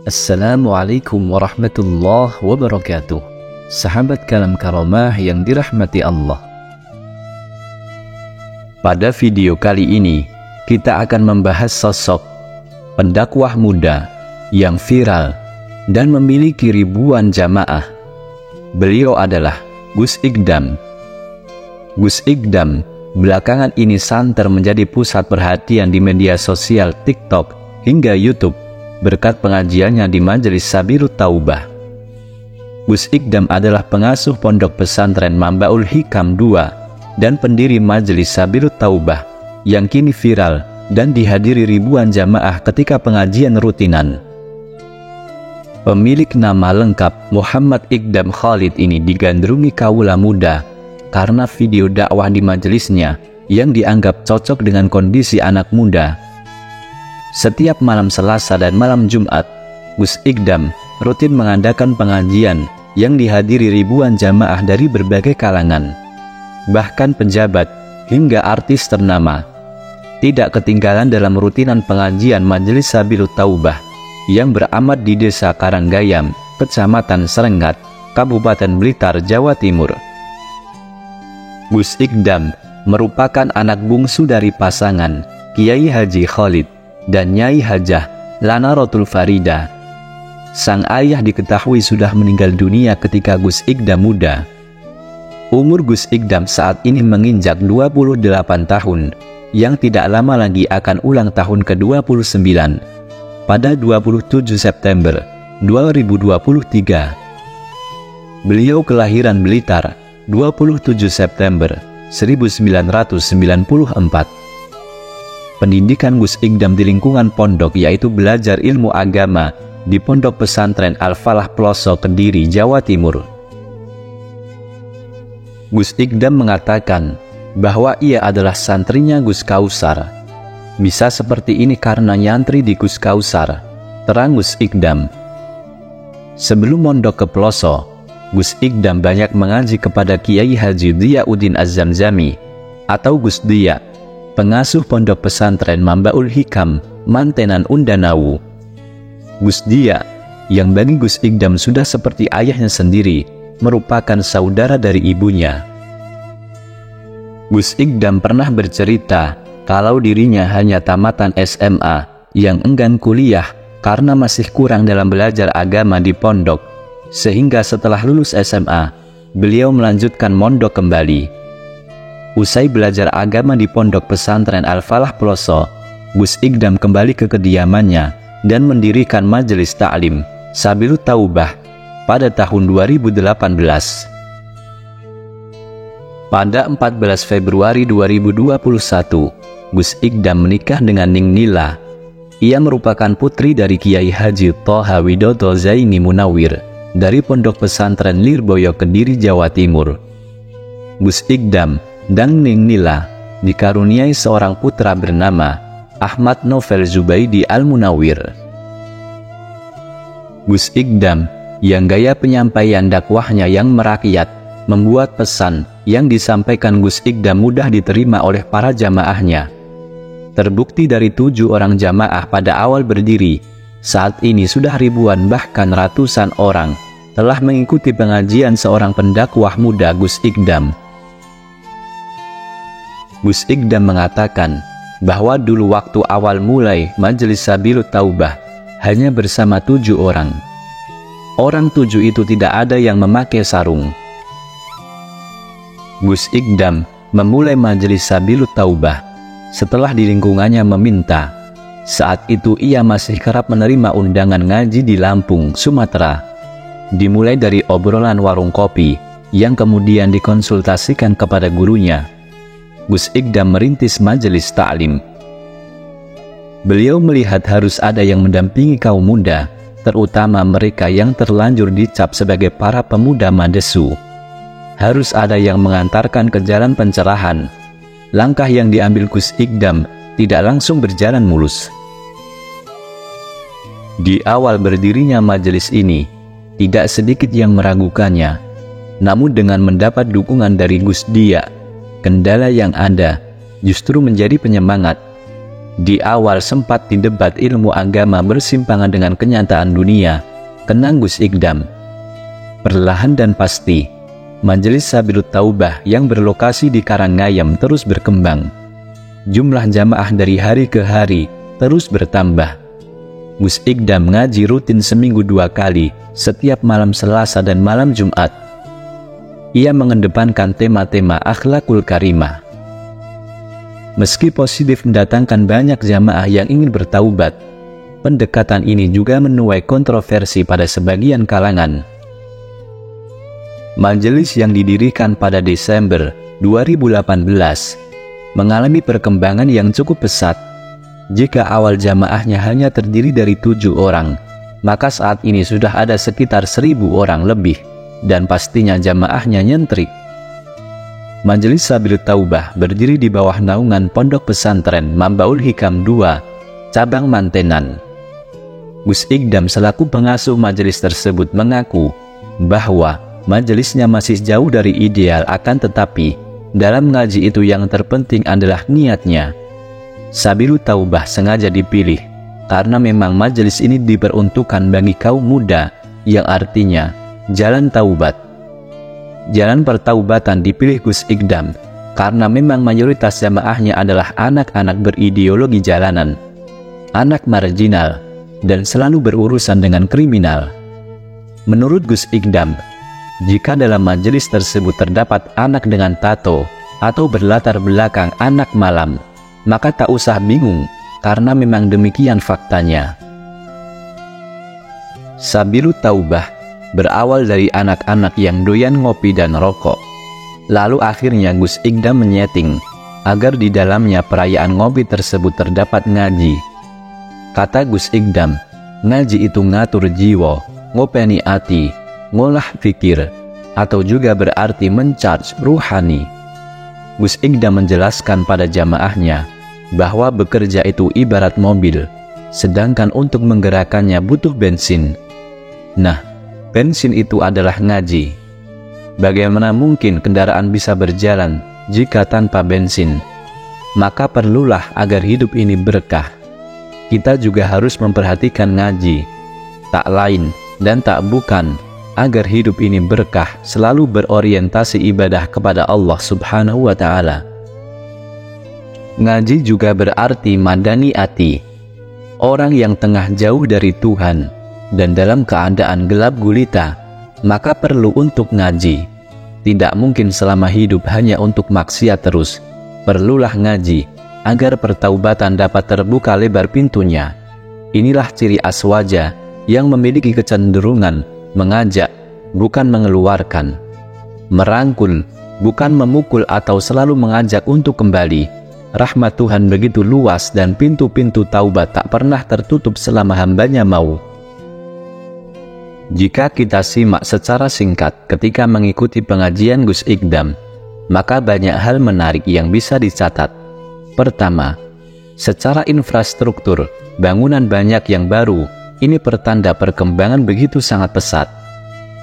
Assalamualaikum warahmatullahi wabarakatuh. Sahabat Kalam Karamah yang dirahmati Allah. Pada video kali ini, kita akan membahas sosok pendakwah muda yang viral dan memiliki ribuan jamaah. Beliau adalah Gus Ikdam. Gus Ikdam belakangan ini santer menjadi pusat perhatian di media sosial TikTok hingga YouTube berkat pengajiannya di Majelis Sabilut Taubah. Gus Ikdam adalah pengasuh pondok pesantren Mambaul Hikam II dan pendiri Majelis Sabilut Taubah yang kini viral dan dihadiri ribuan jamaah ketika pengajian rutinan. Pemilik nama lengkap Muhammad Ikdam Khalid ini digandrungi kaula muda karena video dakwah di majelisnya yang dianggap cocok dengan kondisi anak muda. Setiap malam Selasa dan malam Jumat, Gus Ikdam rutin mengadakan pengajian yang dihadiri ribuan jamaah dari berbagai kalangan, bahkan pejabat hingga artis ternama. Tidak ketinggalan dalam rutinan pengajian Majelis Sabilut Taubah yang beramat di Desa Karanggayam, Kecamatan Serengat, Kabupaten Blitar, Jawa Timur. Gus Ikdam merupakan anak bungsu dari pasangan Kiai Haji Khalid dan Nyai Hajah Lanarotul Farida. Sang ayah diketahui sudah meninggal dunia ketika Gus Ikdam muda. Umur Gus Ikdam saat ini menginjak 28 tahun, yang tidak lama lagi akan ulang tahun ke-29 pada 27 September 2023. Beliau kelahiran Blitar 27 September 1994. Pendidikan Gus Ikdam di lingkungan pondok yaitu belajar ilmu agama di Pondok Pesantren Al-Falah Ploso, Kediri, Jawa Timur. Gus Ikdam mengatakan bahwa ia adalah santrinya Gus Kausar. Bisa seperti ini karena nyantri di Gus Kausar, terang Gus Ikdam. Sebelum mondok ke Ploso, Gus Ikdam banyak mengaji kepada Kiai Haji Diyauddin Az-Zamzami atau Gus Diya, pengasuh pondok pesantren Mambaul Hikam, Mantenan Undanawu. Gus Diya, yang bagi Gus Ikdam sudah seperti ayahnya sendiri, merupakan saudara dari ibunya. Gus Ikdam pernah bercerita kalau dirinya hanya tamatan SMA yang enggan kuliah karena masih kurang dalam belajar agama di pondok, sehingga setelah lulus SMA, beliau melanjutkan mondok kembali. Usai belajar agama di Pondok Pesantren Al-Falah Ploso, Gus Ikdam kembali ke kediamannya dan mendirikan Majelis Ta'lim Sabilut Taubah pada tahun 2018. Pada 14 Februari 2021, Gus Ikdam menikah dengan Ning Nila. Ia merupakan putri dari Kiai Haji Thoha Widodo Zaini Munawir dari Pondok Pesantren Lirboyo, Kediri, Jawa Timur. Gus Ikdam dan Ning Nila dikaruniai seorang putra bernama Ahmad Novel Zubaidi Al-Munawir. Gus Ikdam yang gaya penyampaian dakwahnya yang merakyat membuat pesan yang disampaikan Gus Ikdam mudah diterima oleh para jamaahnya. Terbukti dari 7 orang jamaah pada awal berdiri, saat ini sudah ribuan bahkan ratusan orang telah mengikuti pengajian seorang pendakwah muda Gus Ikdam. Gus Ikdam mengatakan bahwa dulu waktu awal mulai Majelis Sabilut Taubah hanya bersama 7 orang. Orang 7 itu tidak ada yang memakai sarung. Gus Ikdam memulai Majelis Sabilut Taubah setelah di lingkungannya meminta. Saat itu ia masih kerap menerima undangan ngaji di Lampung, Sumatera. Dimulai dari obrolan warung kopi yang kemudian dikonsultasikan kepada gurunya. Gus Ikdam merintis Majelis Ta'lim. Beliau melihat harus ada yang mendampingi kaum muda, terutama mereka yang terlanjur dicap sebagai para pemuda madesu. Harus ada yang mengantarkan ke jalan pencerahan. Langkah yang diambil Gus Ikdam tidak langsung berjalan mulus. Di awal berdirinya majelis ini, tidak sedikit yang meragukannya. Namun dengan mendapat dukungan dari Gus Diya, kendala yang ada justru menjadi penyemangat. Di awal sempat didebat ilmu agama bersimpangan dengan kenyataan dunia, kenang Gus Ikdam. Perlahan dan pasti, Majelis Sabilut Taubah yang berlokasi di Karanggayam terus berkembang. Jumlah jamaah dari hari ke hari terus bertambah. Gus Ikdam ngaji rutin seminggu 2 kali, setiap malam Selasa dan malam Jumat. Ia mengedepankan tema-tema akhlakul karimah. Meski positif mendatangkan banyak jamaah yang ingin bertaubat, pendekatan ini juga menuai kontroversi pada sebagian kalangan. Majelis yang didirikan pada Desember 2018 mengalami perkembangan yang cukup pesat. Jika awal jamaahnya hanya terdiri dari 7 orang, maka saat ini sudah ada sekitar 1.000 orang lebih, dan pastinya jamaahnya nyentrik. Majelis Sabilut Taubah berdiri di bawah naungan Pondok Pesantren Mambaul Hikam II, cabang Mantenan. Gus Ikdam selaku pengasuh majelis tersebut mengaku bahwa majelisnya masih jauh dari ideal, akan tetapi dalam ngaji itu yang terpenting adalah niatnya. Sabilut Taubah sengaja dipilih karena memang majelis ini diperuntukkan bagi kaum muda, yang artinya jalan taubat. Jalan pertaubatan dipilih Gus Ikdam karena memang mayoritas jamaahnya adalah anak-anak berideologi jalanan, anak marginal, dan selalu berurusan dengan kriminal. Menurut Gus Ikdam, jika dalam majelis tersebut terdapat anak dengan tato atau berlatar belakang anak malam, maka tak usah bingung, karena memang demikian faktanya. Sabilut Taubah berawal dari anak-anak yang doyan ngopi dan rokok. Lalu akhirnya Gus Ikdam menyeting agar di dalamnya perayaan ngopi tersebut terdapat ngaji. Kata Gus Ikdam, ngaji itu ngatur jiwa, ngopeni ati, ngolah fikir, atau juga berarti mencharge ruhani. Gus Ikdam menjelaskan pada jamaahnya bahwa bekerja itu ibarat mobil, sedangkan untuk menggerakkannya butuh bensin. Nah, bensin itu adalah ngaji. Bagaimana mungkin kendaraan bisa berjalan jika tanpa bensin? Maka perlulah agar hidup ini berkah, kita juga harus memperhatikan ngaji. Tak lain dan tak bukan, agar hidup ini berkah selalu berorientasi ibadah kepada Allah Subhanahu wa Ta'ala. Ngaji juga berarti madani ati, orang yang tengah jauh dari Tuhan dan dalam keadaan gelap gulita, maka perlu untuk ngaji. Tidak mungkin selama hidup hanya untuk maksiat terus. Perlulah ngaji agar pertaubatan dapat terbuka lebar pintunya. Inilah ciri aswaja yang memiliki kecenderungan mengajak, bukan mengeluarkan, merangkul, bukan memukul, atau selalu mengajak untuk kembali. Rahmat Tuhan begitu luas dan pintu-pintu taubat tak pernah tertutup selama hambanya mau. Jika kita simak secara singkat ketika mengikuti pengajian Gus Ikdam, maka banyak hal menarik yang bisa dicatat. Pertama, secara infrastruktur, bangunan banyak yang baru. Ini pertanda perkembangan begitu sangat pesat.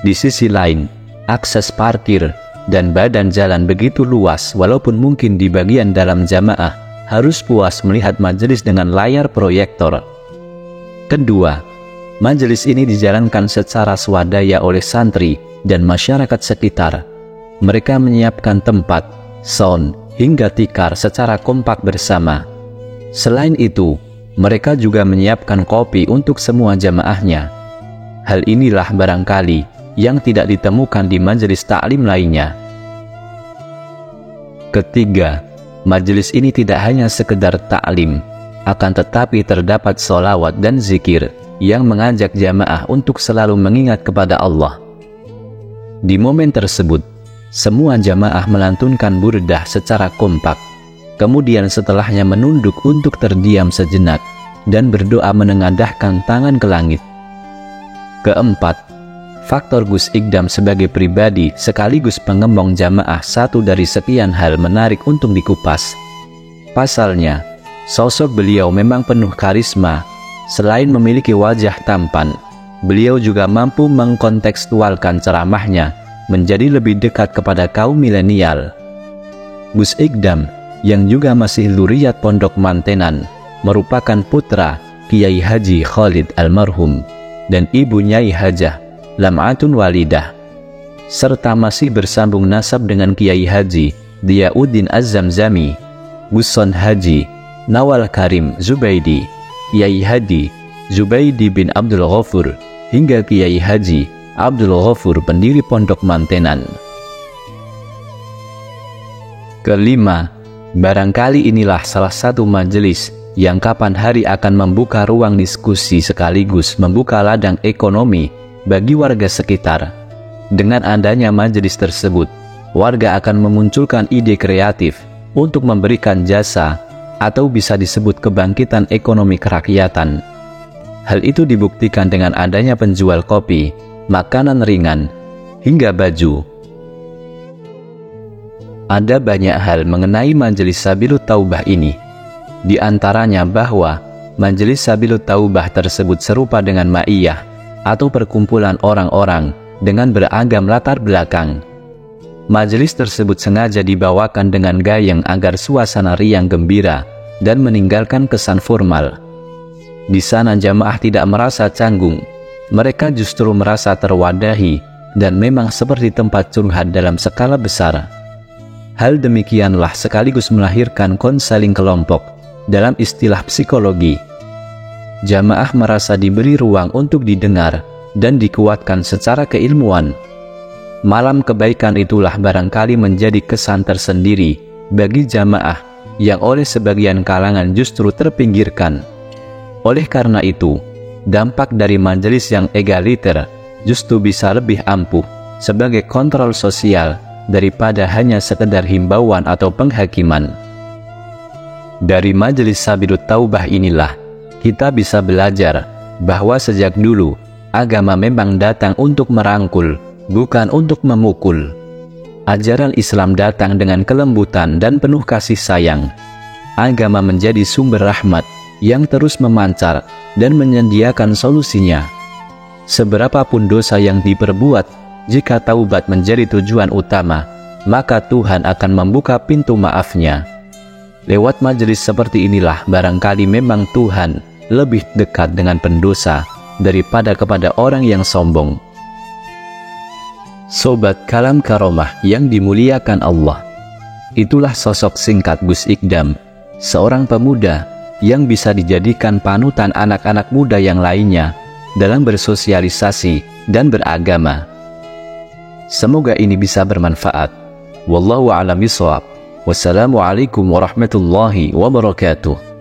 Di sisi lain, akses parkir dan badan jalan begitu luas, walaupun mungkin di bagian dalam jamaah harus puas melihat majelis dengan layar proyektor. Kedua, majelis ini dijalankan secara swadaya oleh santri dan masyarakat sekitar. Mereka menyiapkan tempat, sound, hingga tikar secara kompak bersama. Selain itu, mereka juga menyiapkan kopi untuk semua jamaahnya. Hal inilah barangkali yang tidak ditemukan di majelis taklim lainnya. Ketiga, majelis ini tidak hanya sekedar taklim, akan tetapi terdapat sholawat dan zikir yang mengajak jamaah untuk selalu mengingat kepada Allah. Di momen tersebut, semua jamaah melantunkan burdah secara kompak, kemudian setelahnya menunduk untuk terdiam sejenak dan berdoa menengadahkan tangan ke langit. Keempat, faktor Gus Ikdam sebagai pribadi sekaligus pengembang jamaah satu dari sekian hal menarik untuk dikupas. Pasalnya, sosok beliau memang penuh karisma. Selain memiliki wajah tampan, beliau juga mampu mengkontekstualkan ceramahnya menjadi lebih dekat kepada kaum milenial. Gus Ikdam, yang juga masih luriat Pondok Mantenan, merupakan putra Kiai Haji Khalid almarhum dan ibu Nyai Hajah Lam'atun Walidah, serta masih bersambung nasab dengan Kiai Haji Diyauddin Az-Zamzami, Guson Haji Nawal Karim Zubaidi, Kiai Haji Zubaidi bin Abdul Ghafur, hingga Kiai Haji Abdul Ghafur pendiri Pondok Mantenan. Kelima, barangkali inilah salah satu majelis yang kapan hari akan membuka ruang diskusi sekaligus membuka ladang ekonomi bagi warga sekitar. Dengan adanya majelis tersebut, warga akan memunculkan ide kreatif untuk memberikan jasa atau bisa disebut kebangkitan ekonomi kerakyatan. Hal itu dibuktikan dengan adanya penjual kopi, makanan ringan, hingga baju. Ada banyak hal mengenai Majelis Sabilut Taubah ini. Di antaranya bahwa Majelis Sabilut Taubah tersebut serupa dengan ma'iyah atau perkumpulan orang-orang dengan beragam latar belakang. Majelis tersebut sengaja dibawakan dengan gayeng agar suasana riang gembira dan meninggalkan kesan formal. Di sana jamaah tidak merasa canggung, mereka justru merasa terwadahi dan memang seperti tempat curhat dalam skala besar. Hal demikianlah sekaligus melahirkan konseling kelompok dalam istilah psikologi. Jamaah merasa diberi ruang untuk didengar dan dikuatkan secara keilmuan. Malam kebaikan itulah barangkali menjadi kesan tersendiri bagi jamaah yang oleh sebagian kalangan justru terpinggirkan. Oleh karena itu, dampak dari majelis yang egaliter justru bisa lebih ampuh sebagai kontrol sosial daripada hanya sekedar himbauan atau penghakiman. Dari Majelis Sabilut Taubah inilah kita bisa belajar bahwa sejak dulu agama memang datang untuk merangkul, bukan untuk memukul. Ajaran Islam datang dengan kelembutan dan penuh kasih sayang. Agama menjadi sumber rahmat yang terus memancar dan menyediakan solusinya. Seberapapun dosa yang diperbuat, jika taubat menjadi tujuan utama, maka Tuhan akan membuka pintu maafnya. Lewat majelis seperti inilah barangkali memang Tuhan lebih dekat dengan pendosa daripada kepada orang yang sombong. Sobat Kalam Karomah yang dimuliakan Allah, itulah sosok singkat Gus Ikdam, seorang pemuda yang bisa dijadikan panutan anak-anak muda yang lainnya dalam bersosialisasi dan beragama. Semoga ini bisa bermanfaat. Wallahu a'lam bishawab. Wassalamualaikum warahmatullahi wabarakatuh.